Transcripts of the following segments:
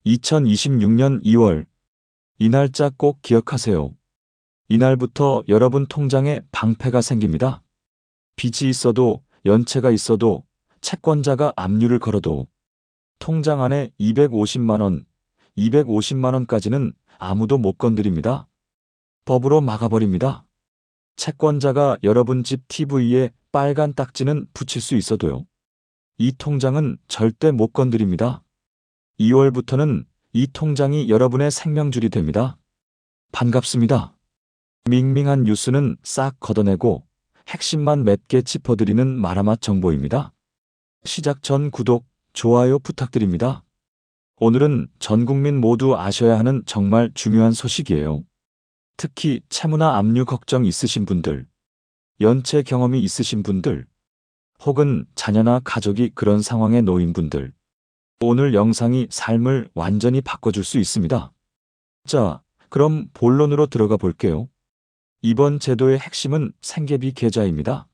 2026년 2월. 이 날짜 꼭 기억하세요. 이날부터 여러분 통장에 방패가 생깁니다. 빚이 있어도, 연체가 있어도, 채권자가 압류를 걸어도 통장 안에 250만 원, 250만 원까지는 아무도 못 건드립니다. 법으로 막아버립니다. 채권자가 여러분 집 TV에 빨간 딱지는 붙일 수 있어도요. 이 통장은 절대 못 건드립니다. 2월부터는 이 통장이 여러분의 생명줄이 됩니다. 반갑습니다. 밍밍한 뉴스는 싹 걷어내고 핵심만 몇 개 짚어드리는 마라맛 정보입니다. 시작 전 구독, 좋아요 부탁드립니다. 오늘은 전 국민 모두 아셔야 하는 정말 중요한 소식이에요. 특히 채무나 압류 걱정 있으신 분들, 연체 경험이 있으신 분들, 혹은 자녀나 가족이 그런 상황에 놓인 분들, 오늘 영상이 삶을 완전히 바꿔줄 수 있습니다. 자, 그럼 본론으로 들어가 볼게요. 이번 제도의 핵심은 생계비 계좌입니다.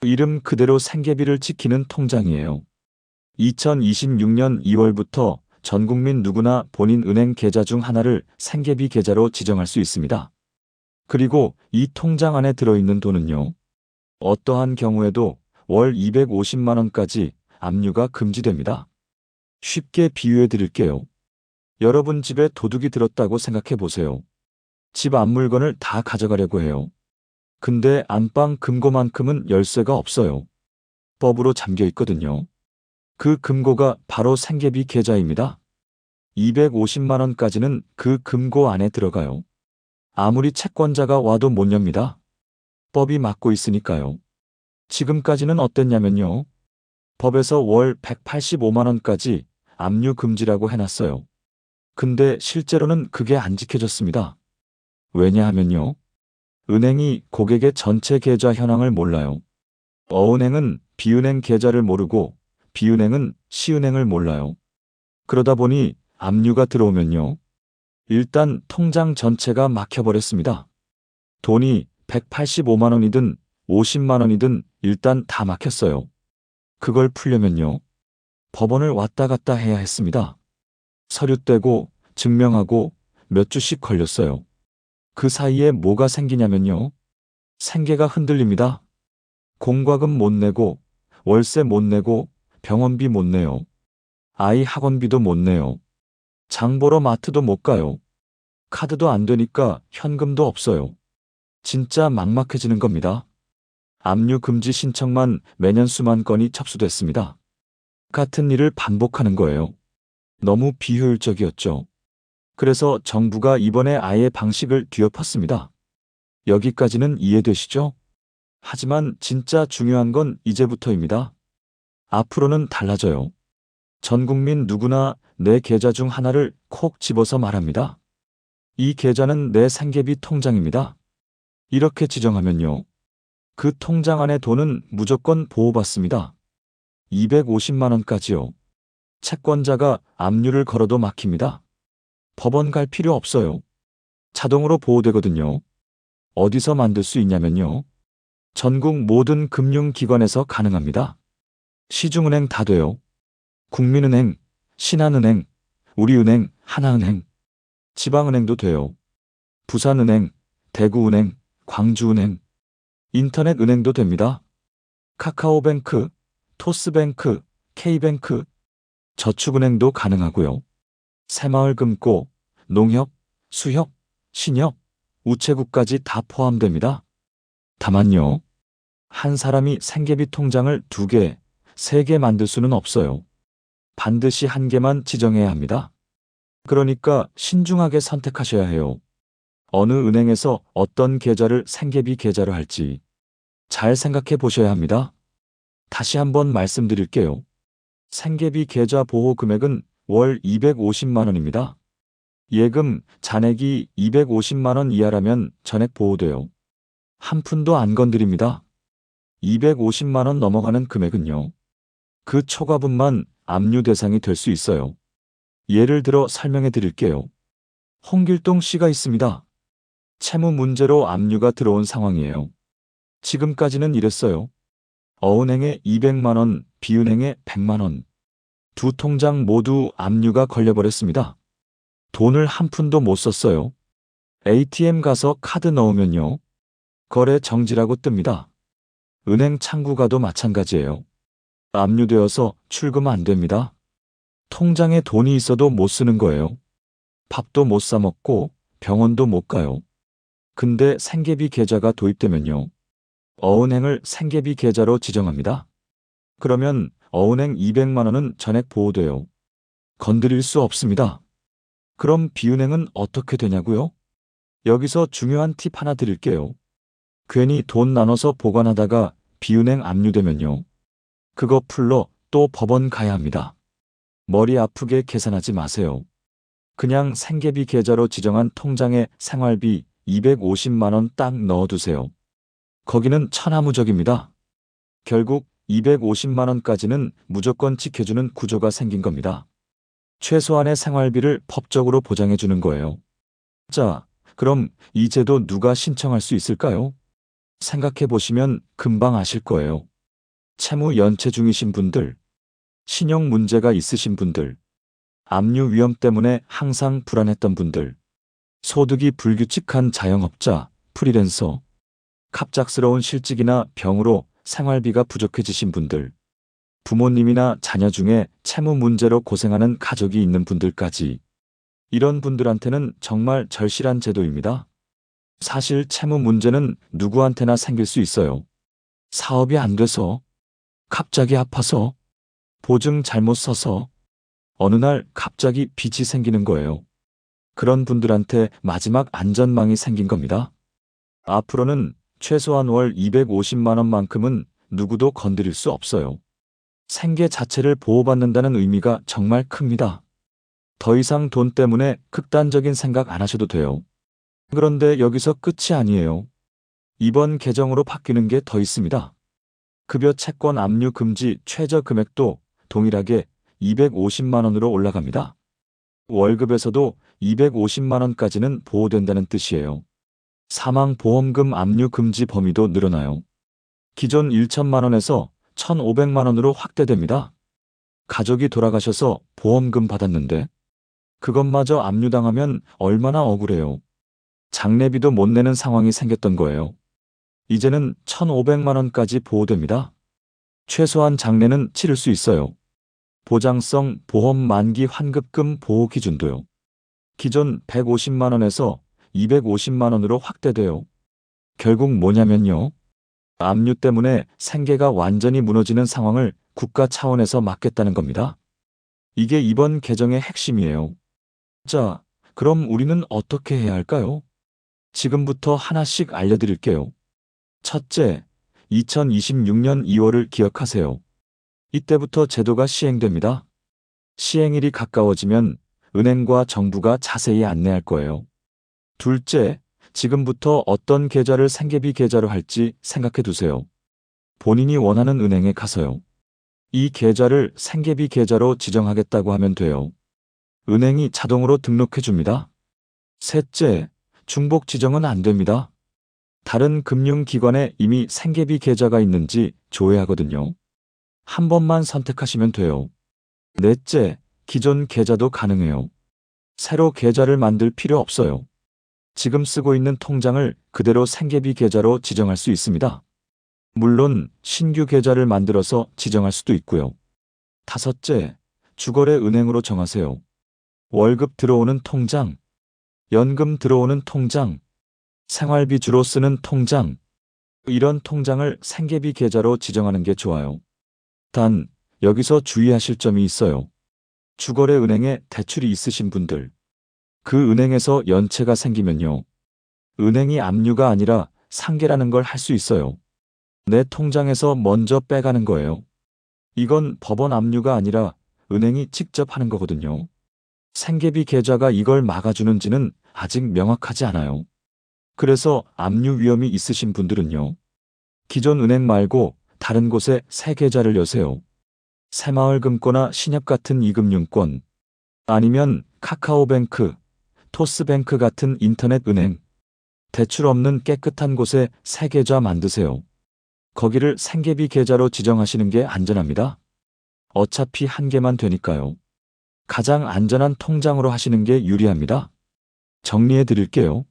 이름 그대로 생계비를 지키는 통장이에요. 2026년 2월부터 전 국민 누구나 본인 은행 계좌 중 하나를 생계비 계좌로 지정할 수 있습니다. 그리고 이 통장 안에 들어있는 돈은요, 어떠한 경우에도 월 250만 원까지 압류가 금지됩니다. 쉽게 비유해 드릴게요. 여러분 집에 도둑이 들었다고 생각해 보세요. 집 앞 물건을 다 가져가려고 해요. 근데 안방 금고만큼은 열쇠가 없어요. 법으로 잠겨 있거든요. 그 금고가 바로 생계비 계좌입니다. 250만 원까지는 그 금고 안에 들어가요. 아무리 채권자가 와도 못 엽니다. 법이 막고 있으니까요. 지금까지는 어땠냐면요. 법에서 월 185만 원까지 압류 금지라고 해놨어요. 근데 실제로는 그게 안 지켜졌습니다. 왜냐하면요. 은행이 고객의 전체 계좌 현황을 몰라요. 어은행은 비은행 계좌를 모르고 비은행은 시은행을 몰라요. 그러다 보니 압류가 들어오면요. 일단 통장 전체가 막혀버렸습니다. 돈이 185만 원이든 50만 원이든 일단 다 막혔어요. 그걸 풀려면요. 법원을 왔다 갔다 해야 했습니다. 서류 떼고 증명하고 몇 주씩 걸렸어요. 그 사이에 뭐가 생기냐면요. 생계가 흔들립니다. 공과금 못 내고 월세 못 내고 병원비 못 내요. 아이 학원비도 못 내요. 장 보러 마트도 못 가요. 카드도 안 되니까 현금도 없어요. 진짜 막막해지는 겁니다. 압류 금지 신청만 매년 수만 건이 접수됐습니다. 같은 일을 반복하는 거예요. 너무 비효율적이었죠. 그래서 정부가 이번에 아예 방식을 뒤엎었습니다. 여기까지는 이해되시죠? 하지만 진짜 중요한 건 이제부터입니다. 앞으로는 달라져요. 전 국민 누구나 내 계좌 중 하나를 콕 집어서 말합니다. 이 계좌는 내 생계비 통장입니다. 이렇게 지정하면요. 그 통장 안의 돈은 무조건 보호받습니다. 250만 원까지요. 채권자가 압류를 걸어도 막힙니다. 법원 갈 필요 없어요. 자동으로 보호되거든요. 어디서 만들 수 있냐면요. 전국 모든 금융기관에서 가능합니다. 시중은행 다 돼요. 국민은행, 신한은행, 우리은행, 하나은행, 지방은행도 돼요. 부산은행, 대구은행, 광주은행, 인터넷 은행도 됩니다. 카카오뱅크, 토스뱅크, K뱅크, 저축은행도 가능하고요. 새마을금고, 농협, 수협, 신협, 우체국까지 다 포함됩니다. 다만요. 한 사람이 생계비 통장을 2개, 3개 만들 수는 없어요. 반드시 1개만 지정해야 합니다. 그러니까 신중하게 선택하셔야 해요. 어느 은행에서 어떤 계좌를 생계비 계좌로 할지 잘 생각해 보셔야 합니다. 다시 한번 말씀드릴게요. 생계비 계좌 보호 금액은 월 250만 원입니다. 예금, 잔액이 250만 원 이하라면 전액 보호돼요. 한 푼도 안 건드립니다. 250만 원 넘어가는 금액은요. 그 초과분만 압류 대상이 될 수 있어요. 예를 들어 설명해 드릴게요. 홍길동 씨가 있습니다. 채무 문제로 압류가 들어온 상황이에요. 지금까지는 이랬어요. 어은행에 200만 원, 비은행에 100만 원. 두 통장 모두 압류가 걸려버렸습니다. 돈을 한 푼도 못 썼어요. ATM 가서 카드 넣으면요. 거래 정지라고 뜹니다. 은행 창구 가도 마찬가지예요. 압류되어서 출금 안 됩니다. 통장에 돈이 있어도 못 쓰는 거예요. 밥도 못 사 먹고 병원도 못 가요. 근데 생계비 계좌가 도입되면요. 어은행을 생계비 계좌로 지정합니다. 그러면 어은행 200만 원은 전액 보호돼요. 건드릴 수 없습니다. 그럼 비은행은 어떻게 되냐고요? 여기서 중요한 팁 하나 드릴게요. 괜히 돈 나눠서 보관하다가 비은행 압류되면요. 그거 풀러 또 법원 가야 합니다. 머리 아프게 계산하지 마세요. 그냥 생계비 계좌로 지정한 통장에 생활비 250만 원 딱 넣어두세요. 거기는 천하무적입니다. 결국 250만 원까지는 무조건 지켜주는 구조가 생긴 겁니다. 최소한의 생활비를 법적으로 보장해 주는 거예요. 자, 그럼 이 제도 누가 신청할 수 있을까요? 생각해 보시면 금방 아실 거예요. 채무 연체 중이신 분들, 신용 문제가 있으신 분들, 압류 위험 때문에 항상 불안했던 분들, 소득이 불규칙한 자영업자, 프리랜서, 갑작스러운 실직이나 병으로 생활비가 부족해지신 분들, 부모님이나 자녀 중에 채무 문제로 고생하는 가족이 있는 분들까지 이런 분들한테는 정말 절실한 제도입니다. 사실 채무 문제는 누구한테나 생길 수 있어요. 사업이 안 돼서, 갑자기 아파서, 보증 잘못 써서, 어느 날 갑자기 빚이 생기는 거예요. 그런 분들한테 마지막 안전망이 생긴 겁니다. 앞으로는 최소한 월 250만 원만큼은 누구도 건드릴 수 없어요. 생계 자체를 보호받는다는 의미가 정말 큽니다. 더 이상 돈 때문에 극단적인 생각 안 하셔도 돼요. 그런데 여기서 끝이 아니에요. 이번 개정으로 바뀌는 게 더 있습니다. 급여 채권 압류 금지 최저 금액도 동일하게 250만 원으로 올라갑니다. 월급에서도 250만 원까지는 보호된다는 뜻이에요. 사망보험금 압류 금지 범위도 늘어나요. 기존 1천만 원에서 1,500만 원으로 확대됩니다. 가족이 돌아가셔서 보험금 받았는데 그것마저 압류당하면 얼마나 억울해요. 장례비도 못 내는 상황이 생겼던 거예요. 이제는 1,500만 원까지 보호됩니다. 최소한 장례는 치를 수 있어요. 보장성 보험 만기 환급금 보호 기준도요. 기존 150만 원에서 250만 원으로 확대돼요. 결국 뭐냐면요. 압류 때문에 생계가 완전히 무너지는 상황을 국가 차원에서 막겠다는 겁니다. 이게 이번 개정의 핵심이에요. 자, 그럼 우리는 어떻게 해야 할까요? 지금부터 하나씩 알려드릴게요. 첫째, 2026년 2월을 기억하세요. 이때부터 제도가 시행됩니다. 시행일이 가까워지면 은행과 정부가 자세히 안내할 거예요. 둘째, 지금부터 어떤 계좌를 생계비 계좌로 할지 생각해 두세요. 본인이 원하는 은행에 가서요. 이 계좌를 생계비 계좌로 지정하겠다고 하면 돼요. 은행이 자동으로 등록해 줍니다. 셋째, 중복 지정은 안 됩니다. 다른 금융기관에 이미 생계비 계좌가 있는지 조회하거든요. 한 번만 선택하시면 돼요. 넷째, 기존 계좌도 가능해요. 새로 계좌를 만들 필요 없어요. 지금 쓰고 있는 통장을 그대로 생계비 계좌로 지정할 수 있습니다. 물론 신규 계좌를 만들어서 지정할 수도 있고요. 다섯째, 주거래 은행으로 정하세요. 월급 들어오는 통장, 연금 들어오는 통장, 생활비 주로 쓰는 통장, 이런 통장을 생계비 계좌로 지정하는 게 좋아요. 단, 여기서 주의하실 점이 있어요. 주거래 은행에 대출이 있으신 분들, 그 은행에서 연체가 생기면요. 은행이 압류가 아니라 상계라는 걸 할 수 있어요. 내 통장에서 먼저 빼가는 거예요. 이건 법원 압류가 아니라 은행이 직접 하는 거거든요. 생계비 계좌가 이걸 막아주는지는 아직 명확하지 않아요. 그래서 압류 위험이 있으신 분들은요. 기존 은행 말고 다른 곳에 새 계좌를 여세요. 새마을금고나 신협 같은 이금융권, 아니면 카카오뱅크, 토스뱅크 같은 인터넷 은행, 대출 없는 깨끗한 곳에 새 계좌 만드세요. 거기를 생계비 계좌로 지정하시는 게 안전합니다. 어차피 한 개만 되니까요. 가장 안전한 통장으로 하시는 게 유리합니다. 정리해 드릴게요.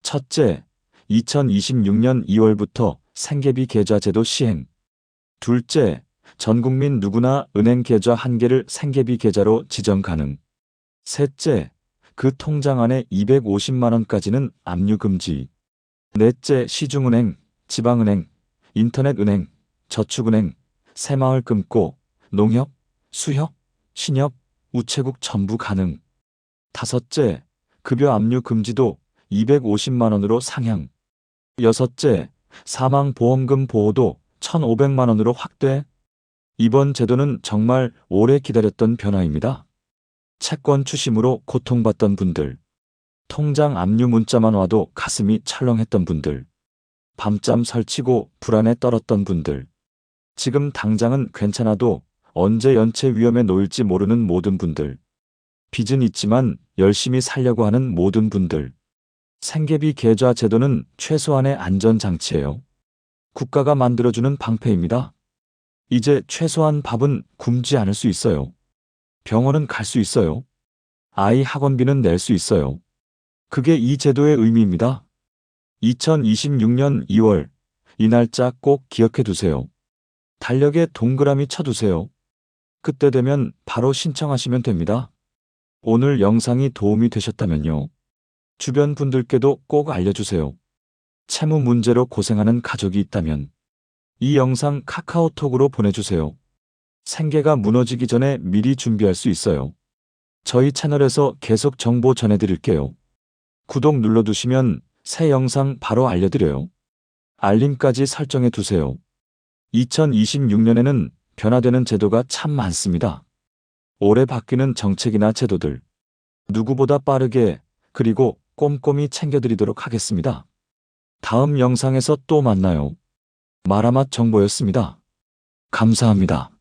첫째, 2026년 2월부터 생계비 계좌 제도 시행. 둘째, 전 국민 누구나 은행 계좌 한 개를 생계비 계좌로 지정 가능. 셋째, 그 통장 안에 250만 원까지는 압류 금지. 넷째, 시중은행, 지방은행, 인터넷은행, 저축은행, 새마을 금고, 농협, 수협, 신협, 우체국 전부 가능. 다섯째, 급여 압류 금지도 250만 원으로 상향. 여섯째, 사망보험금 보호도 1,500만 원으로 확대. 이번 제도는 정말 오래 기다렸던 변화입니다. 채권 추심으로 고통받던 분들, 통장 압류 문자만 와도 가슴이 철렁했던 분들, 밤잠 설치고 불안에 떨었던 분들, 지금 당장은 괜찮아도 언제 연체 위험에 놓일지 모르는 모든 분들, 빚은 있지만 열심히 살려고 하는 모든 분들. 생계비 계좌 제도는 최소한의 안전장치예요. 국가가 만들어주는 방패입니다. 이제 최소한 밥은 굶지 않을 수 있어요. 병원은 갈 수 있어요. 아이 학원비는 낼 수 있어요. 그게 이 제도의 의미입니다. 2026년 2월, 이 날짜 꼭 기억해 두세요. 달력에 동그라미 쳐두세요. 그때 되면 바로 신청하시면 됩니다. 오늘 영상이 도움이 되셨다면요. 주변 분들께도 꼭 알려주세요. 채무 문제로 고생하는 가족이 있다면 이 영상 카카오톡으로 보내주세요. 생계가 무너지기 전에 미리 준비할 수 있어요. 저희 채널에서 계속 정보 전해드릴게요. 구독 눌러두시면 새 영상 바로 알려드려요. 알림까지 설정해 두세요. 2026년에는 변화되는 제도가 참 많습니다. 올해 바뀌는 정책이나 제도들, 누구보다 빠르게 그리고 꼼꼼히 챙겨드리도록 하겠습니다. 다음 영상에서 또 만나요. 마라맛 정보였습니다. 감사합니다.